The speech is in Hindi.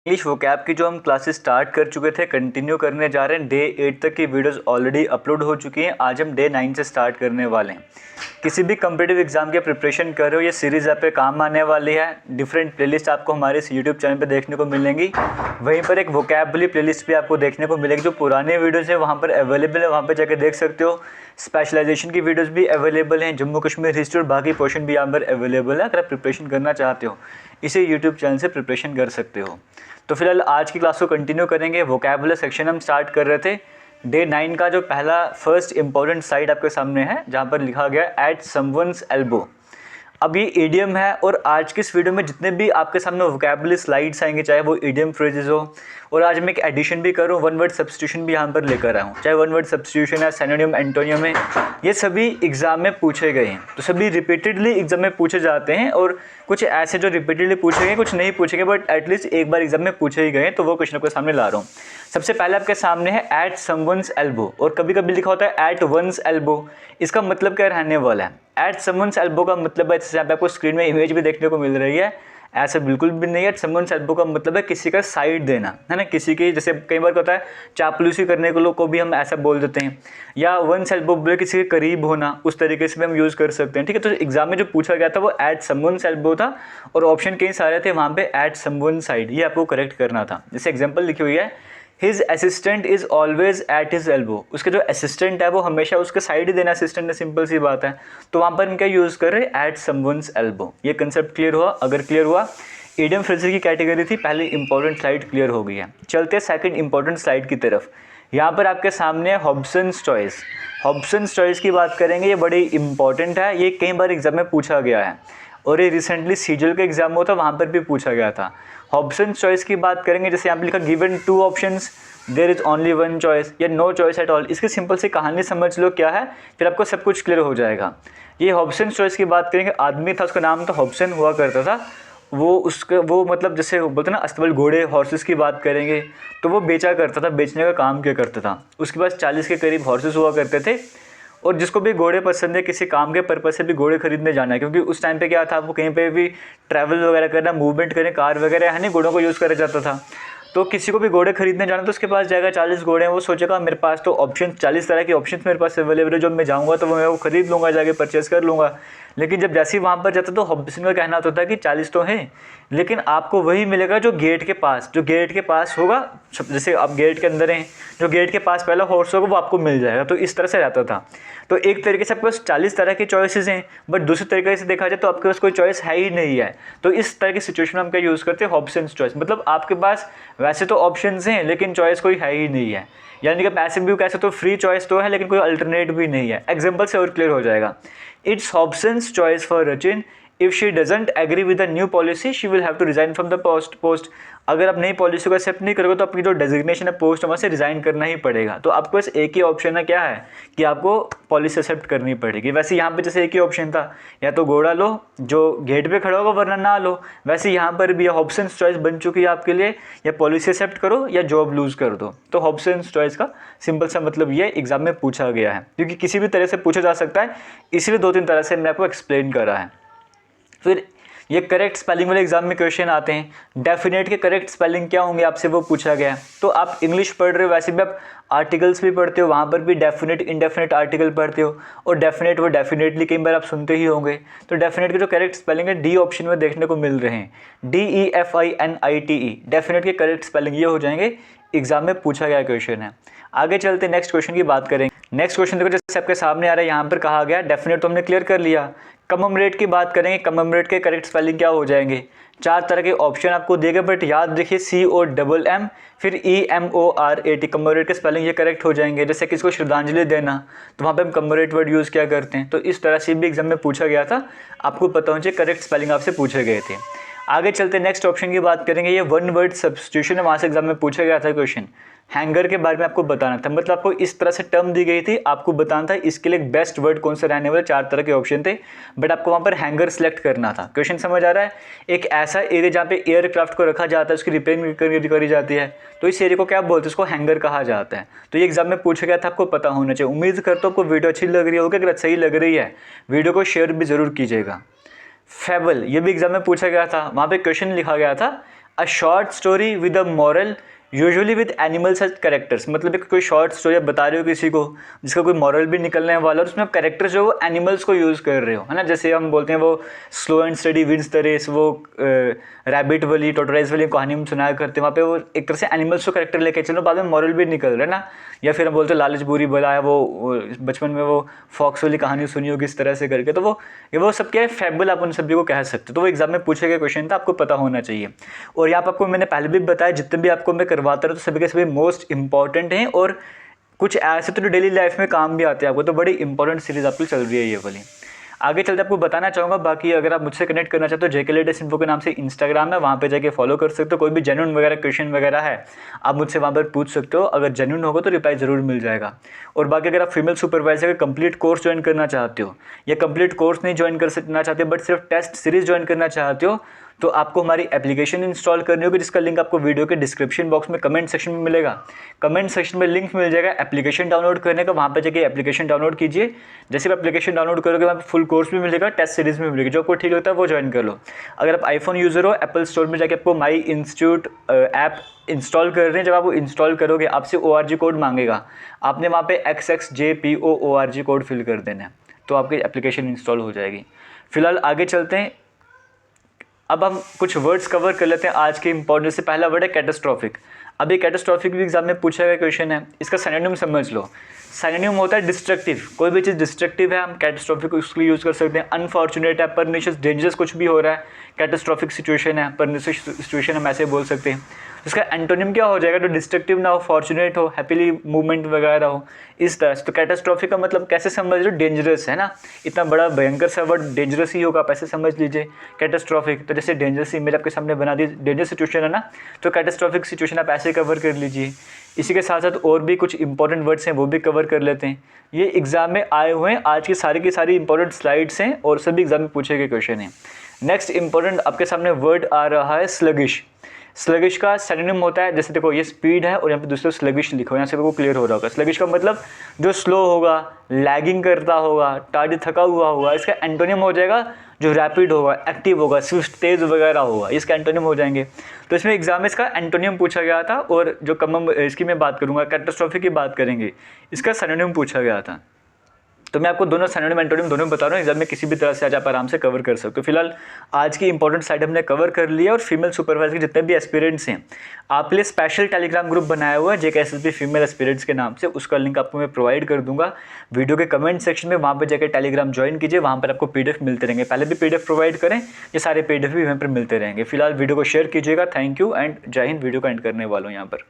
इंग्लिश वोकैब की जो हम क्लासेस स्टार्ट कर चुके थे कंटिन्यू करने जा रहे हैं। डे 8 तक की वीडियोस ऑलरेडी अपलोड हो चुकी हैं। आज हम डे 9 से स्टार्ट करने वाले हैं। किसी भी कम्पिटिटिव एग्जाम के प्रिपरेशन कर रहे हो, ये सीरीज़ आप पे काम आने वाली है। डिफरेंट प्लेलिस्ट आपको हमारे इस यूट्यूब चैनल पे देखने को मिलेंगी। वहीं पर एक वोकैबुलरी प्लेलिस्ट भी आपको देखने को मिलेगी। जो पुराने वीडियोज़ हैं वहाँ पर अवेलेबल है, वहाँ पर जाकर देख सकते हो। स्पेशलाइजेशन की वीडियोस भी अवेलेबल हैं। जम्मू कश्मीर हिस्ट्री और बाकी पोर्शन भी यहाँ पर अवेलेबल है। अगर आप प्रिपरेशन करना चाहते हो इसी यूट्यूब चैनल से प्रिपरेशन कर सकते हो। तो फिलहाल आज की क्लास को कंटिन्यू करेंगे। वोकैबुलरी सेक्शन हम स्टार्ट कर रहे थे। डे 9 का जो पहला फर्स्ट इंपॉर्टेंट साइड आपके सामने है जहाँ पर लिखा गया एट समवन्स एल्बो। अब ये ईडियम है और आज की इस वीडियो में जितने भी आपके सामने वोकैबुलरी स्लाइड्स आएंगे, चाहे वो ईडियम फ्रेजेस हो, और आज मैं एक एडिशन भी करूँ, वन वर्ड सब्स्टिट्यूशन भी यहाँ पर लेकर आया हूँ। चाहे वन वर्ड सब्स्टिट्यूशन है, सिनोनिम, एंटोनियम है, ये सभी एग्जाम में पूछे गए हैं। तो सभी रिपीटेडली एग्जाम में पूछे जाते हैं और कुछ ऐसे जो रिपीटेडली पूछे गए, कुछ नहीं पूछे गए, बट एटलीस्ट एक बार एग्जाम में पूछे ही गए। तो वो क्वेश्चन आपके सामने ला रहा हूँ। सबसे पहले आपके सामने है एट समवन्स एल्बो, और कभी कभी लिखा होता है एट वंस एल्बो। इसका मतलब क्या रहने वाला है? एट समवन्स एल्बो का मतलब है, जैसे यहाँ पे आपको स्क्रीन में इमेज भी देखने को मिल रही है, ऐसा बिल्कुल भी नहीं है। समवन्स एल्बो का मतलब है किसी का साइड देना, है ना। किसी की, जैसे कई बार होता है चापलूसी करने को लोग को भी हम ऐसा बोल देते हैं, या वंस एल्बो बोले किसी के करीब होना, उस तरीके से भी हम यूज़ कर सकते हैं। ठीक है, तो एग्जाम में जो पूछा गया था वो एट समवन्स एल्बो था और ऑप्शन कई सारे थे, वहाँ पे एट समवन साइड, ये आपको करेक्ट करना था। जैसे एग्जाम्पल लिखी हुई है, his assistant is always at his elbow. उसके जो असिस्टेंट है वो हमेशा उसके साइड ही देना असिस्टेंट ने, सिंपल सी बात है। तो वहाँ पर हम क्या यूज़ कर रहे हैं? At someone's elbow. ये कंसेप्ट क्लियर हुआ? अगर क्लियर हुआ, ईडियम फ्रेजेस की कैटेगरी थी, पहली इंपॉर्टेंट स्लाइड क्लियर हो गई है। चलते सेकंड इंपॉर्टेंट स्लाइड की तरफ। यहाँ पर आपके सामने है हॉब्सन्स चॉइस। हॉब्सन्स चॉइस की बात करेंगे, ये बड़ी इंपॉर्टेंट है। ये कई बार एग्जाम में पूछा गया है और ये रिसेंटली सीजीएल का एग्जाम हुआ था, वहाँ पर भी पूछा गया था। हॉब्सन्स चॉइस की बात करेंगे, जैसे यहाँ पे लिखा given two options there is only one choice, या नो चॉइस एट ऑल। इसकी सिंपल सी कहानी समझ लो क्या है, फिर आपको सब कुछ क्लियर हो जाएगा। ये हॉब्सन्स चॉइस की बात करेंगे, आदमी था, उसका नाम तो हॉब्सन हुआ करता था। वो मतलब जैसे बोलते ना अस्तबल घोड़े, हॉर्सेस की बात करेंगे, तो वो बेचा करता था, बेचने का काम किया करता था। उसके पास 40 के करीब हॉर्सेस हुआ करते थे। और जिसको भी घोड़े पसंद है, किसी काम के पर्पज़ से भी घोड़े खरीदने जाना है, क्योंकि उस टाइम पे क्या था, वो कहीं पे भी ट्रैवल वगैरह करना, मूवमेंट करें, कार वगैरह है नहीं, घोड़ों को यूज़ करा जाता था। तो किसी को भी घोड़े खरीदने जाना तो उसके पास जाएगा, 40 घोड़े हैं, वो सोचेगा मेरे पास तो ऑप्शन 40 तरह के ऑप्शन मेरे पास अवेलेबल है, जो मैं जाऊँगा तो मैं वो खरीद लूँगा, जाके परचेस कर लूँगा। लेकिन जब जैसे ही वहाँ पर जाता तो हॉब्सन का कहना होता है कि 40 तो हैं, लेकिन आपको वही मिलेगा जो गेट के पास होगा। जैसे आप गेट के अंदर हैं, जो गेट के पास पहला हॉर्स होगा वो आपको मिल जाएगा। तो इस तरह से रहता था। तो एक तरीके से आपके पास 40 तरह की चॉइसेस हैं, बट दूसरे तरीके से देखा जाए तो आपके पास कोई चॉइस है ही नहीं है। तो इस तरह की सिचुएशन में हम क्या यूज़ करते हैं? Hobson's choice. मतलब आपके पास वैसे तो ऑप्शंस हैं लेकिन चॉइस कोई है ही नहीं है, यानी कि पैसिव भी कैसे तो फ्री चॉइस तो है लेकिन कोई अल्टरनेट भी नहीं है। एग्जाम्पल से और क्लियर हो जाएगा। It's Hobson's choice for Rachin, if she doesn't agree with the new policy she will have to resign from the post. अगर आप नई पॉलिसी को एक्सेप्ट नहीं करोगे तो आपकी जो डेजिग्नेशन है पोस्ट वहाँ से रिजाइन करना ही पड़ेगा। तो आपको बस एक ही ऑप्शन है, क्या है कि आपको पॉलिसी एक्सेप्ट करनी पड़ेगी। वैसे यहाँ पे जैसे एक ही ऑप्शन था, या तो घोड़ा लो जो गेट पे खड़ा होगा, वरना ना लो। वैसे यहाँ पर भी हॉब्सन्स चॉइस बन चुकी है आपके लिए, या पॉलिसी एक्सेप्ट करो या जॉब लूज़ कर दो। तो हॉब्सन्स चॉइस का सिंपल सा मतलब ये एग्जाम में पूछा गया है, क्योंकि किसी भी तरह से पूछा जा सकता है, इसलिए 2-3 तरह से मैंने आपको एक्सप्लेन करा है। फिर ये करेक्ट स्पेलिंग वाले एग्जाम में क्वेश्चन आते हैं। डेफिनेट के करेक्ट स्पेलिंग क्या होंगे आपसे वो पूछा गया। तो आप इंग्लिश पढ़ रहे हो, वैसे भी आप आर्टिकल्स भी पढ़ते हो, वहाँ पर भी डेफिनेट इंडेफिनेट आर्टिकल पढ़ते हो, और डेफिनेट वो डेफिनेटली कई बार आप सुनते ही होंगे। तो डेफिनेट के जो करेक्ट स्पेलिंग है डी ऑप्शन में देखने को मिल रहे हैं, DEFINITE। डेफिनेट के करेक्ट स्पेलिंग ये हो जाएंगे, एग्जाम में पूछा गया क्वेश्चन है। आगे चलते नेक्स्ट क्वेश्चन की बात करेंगे। नेक्स्ट क्वेश्चन देखो, जैसे आपके सामने आ रहा है, यहाँ पर कहा गया डेफिनेट तो हमने क्लियर कर लिया। कममरेट की बात करेंगे, कममरेट के करेक्ट स्पेलिंग क्या हो जाएंगे? 4 तरह के ऑप्शन आपको देगा, बट याद रखिए COMM फिर EMORAT, कममरेट के स्पेलिंग ये करेक्ट हो जाएंगे। जैसे किसको श्रद्धांजलि देना, तो वहाँ पे हम कममरेट वर्ड यूज़ क्या करते हैं। तो इस तरह से भी एग्जाम में पूछा गया था, आपको पता होना चाहिए करेक्ट स्पेलिंग आपसे पूछे गए थे। आगे चलते नेक्स्ट ऑप्शन की बात करेंगे, ये वन वर्ड सब्स्टिट्यूशन है, वहाँ से एग्जाम में पूछा गया था क्वेश्चन। हैंगर के बारे में आपको बताना था, मतलब आपको इस तरह से टर्म दी गई थी, आपको बताना था इसके लिए बेस्ट वर्ड कौन सा रहने वाला। 4 तरह के ऑप्शन थे, बट आपको वहाँ पर हैंगर सेलेक्ट करना था। क्वेश्चन समझ आ रहा है? एक ऐसा एरिया जहाँ पे एयरक्राफ्ट को रखा जाता है, उसकी रिपेयरिंग करी जाती है, तो इस एरिया को क्या बोलते हैं? उसको हैंगर कहा जाता है। तो ये एग्जाम में पूछा गया था, आपको पता होना चाहिए। उम्मीद करता हूँ आपको वीडियो अच्छी लग रही होगी। अगर सही लग रही है वीडियो को शेयर भी ज़रूर कीजिएगा। फेबल, ये भी एग्जाम में पूछा गया था, वहाँ पे क्वेश्चन लिखा गया था, a short story with a moral usually with animals as characters, मतलब एक कोई शॉर्ट स्टोरी आप बता रहे हो किसी को जिसका कोई मॉरल भी निकलने वाला और उसमें आप कैरेक्टर जो वो एनिमल्स को यूज़ कर रहे हो, है ना। जैसे हम बोलते हैं वो slow and steady wins the race, वो रैबिट वाली टोटराइज वाली कहानी हम सुनाया करते हैं, वहाँ पे वो एक तरह से एनिमल्स को कैरेक्टर लेके चलो, बाद में मॉरल भी निकल रहा है ना। या फिर हम बोलते हैं लालच बुरी बला है, वो बचपन में वो फॉक्स वाली कहानी सुनी होगी इस तरह से करके, तो वो सब क्या है, फैबल आप उन सभी को कह सकते हो। तो वो एग्जाम में पूछे गए क्वेश्चन था, आपको पता होना चाहिए। और यहाँ पर आपको मैंने पहले भी बताया, जितने भी आपको मैं करवाता रहा तो सभी के सभी मोस्ट इंपॉर्टेंट हैं और कुछ ऐसे तो डेली लाइफ में काम भी आते हैं आपको। तो बड़ी इंपॉर्टेंट सीरीज आपकी चल रही है ये वाली। आगे चलते आपको बताना चाहूँगा, बाकी अगर आप मुझसे कनेक्ट करना चाहते हो जेके लेटेस्ट इन्फो के नाम से इंस्टाग्राम है, वहाँ पे जाके फॉलो कर सकते हो। कोई भी जेन्युइन वगैरह क्वेश्चन वगैरह है आप मुझसे वहाँ पर पूछ सकते हो, अगर जेन्युइन होगा तो रिप्लाई ज़रूर मिल जाएगा। और बाकी अगर आप फीमेल सुपरवाइजर का कंप्लीट कोर्स ज्वाइन करना चाहते हो या कंप्लीट कोर्स नहीं ज्वाइन करना चाहते बट सिर्फ टेस्ट सीरीज ज्वाइन करना चाहते हो, तो आपको हमारी एप्लीकेशन इंस्टॉल करनी होगी, जिसका लिंक आपको वीडियो के डिस्क्रिप्शन बॉक्स में कमेंट सेक्शन में मिलेगा। कमेंट सेक्शन में लिंक मिल जाएगा एप्लीकेशन डाउनलोड करने का, वहाँ पे जाके एप्लीकेशन डाउनलोड कीजिए। जैसे आप एप्लीकेशन डाउनलोड करोगे वहाँ पे फुल कोर्स भी मिलेगा, टेस्ट सीरीज भी मिलेगी, जो आपको ठीक लगता है वो ज्वाइन कर लो। अगर आप आईफोन यूज़र हो, एप्पल स्टोर में जाके आपको माई इंस्टीट्यूट ऐप इंस्टॉल कर रहे हैं। जब आप वो इंस्टॉल करोगे आपसे ORG कोड मांगेगा, आपने वहाँ पे XXJPO ORG कोड फिल कर देना है, तो आपकी एप्लीकेशन इंस्टॉल हो जाएगी। फिलहाल आगे चलते हैं, अब हम कुछ वर्ड्स कवर कर लेते हैं आज के इंपॉर्टेंट से। पहला वर्ड है कैटास्ट्रॉफिक। अब ये कैटास्ट्रॉफिक भी एग्जाम में पूछा गया क्वेश्चन है, इसका सिनोनिम समझ लो। सिनोनिम होता है डिस्ट्रक्टिव, कोई भी चीज़ डिस्ट्रक्टिव है हम कैटास्ट्रॉफिक उसके लिए यूज़ कर सकते हैं। अनफॉर्चुनेट है, परनिशियस, डेंजरस कुछ भी हो रहा है, कैटास्ट्रॉफिक सिचुएशन है, परनिशियस सिचुएशन हम ऐसे बोल सकते हैं। इसका एंटोनिम क्या हो जाएगा, तो डिस्ट्रक्टिव ना हो, फॉर्चुनेट हो, हैप्पीली मूवमेंट वगैरह हो, इस तरह से। तो कैटास्ट्रॉफिक का मतलब कैसे समझ लो, डेंजरस है ना, इतना बड़ा भयंकर सा वर्ड डेंजरस ही होगा, आप ऐसे समझ लीजिए कैटास्ट्रॉफिक। तो जैसे डेंजरस इमेज आपके सामने बना दी, डेंजरस सिचुएशन है ना, तो कैटास्ट्रॉफिक सिचुएशन आप ऐसे कवर कर लीजिए। इसी के साथ साथ और भी कुछ इंपॉर्टेंट वर्ड्स हैं वो भी कवर कर लेते हैं। ये एग्जाम में आए हुए हैं, आज की सारी इंपॉर्टेंट स्लाइड्स हैं और सभी एग्जाम में पूछे गए क्वेश्चन हैं। नेक्स्ट इंपॉर्टेंट आपके सामने वर्ड आ रहा है स्लगिश। स्लगिश का सिनोनिम होता है, जैसे देखो ये स्पीड है और यहाँ पे दूसरा स्लगिश लिखो, यहाँ से वो क्लियर हो रहा होगा। स्लगिश का मतलब जो स्लो होगा, लैगिंग करता होगा, टार्डी थका हुआ होगा। इसका एंटोनिम हो जाएगा जो रैपिड होगा, एक्टिव होगा, स्विफ्ट, तेज वगैरह होगा, इसका एंटोनिम हो जाएंगे। तो इसमें एग्जाम में इसका एंटोनिम पूछा गया था, और जो कम इसकी मैं बात करूँगा कैटास्ट्रॉफिक की बात करेंगे, इसका सिनोनिम पूछा गया था। तो मैं आपको दोनों सिनोनिम एंटोनिम दोनों बता रहा हूँ, एग्जाम में किसी भी तरह से आज आप आराम से कवर कर सकते हो। फिलहाल आज की इंपॉर्टेंट साइड हमने कवर कर लिया, और फीमेल सुपरवाइजर के जितने भी एस्पिरेंट्स हैं आप लिए स्पेशल टेलीग्राम ग्रुप बनाया हुआ है जेके एसएसबी फीमेल एस्पिरेंट्स के नाम से, उसका लिंक आपको मैं प्रोवाइड कर दूंगा वीडियो के कमेंट सेक्शन में। वहाँ पर जाकर टेलीग्राम ज्वाइन कीजिए, वहाँ पर आपको PDF मिलते रहेंगे। पहले भी PDF प्रोवाइड करें, ये सारे PDF भी वहाँ पर मिलते रहेंगे। फिलहाल वीडियो को शेयर कीजिएगा। थैंक यू एंड जय हिंद। वीडियो का एंड करने वालों यहाँ पर।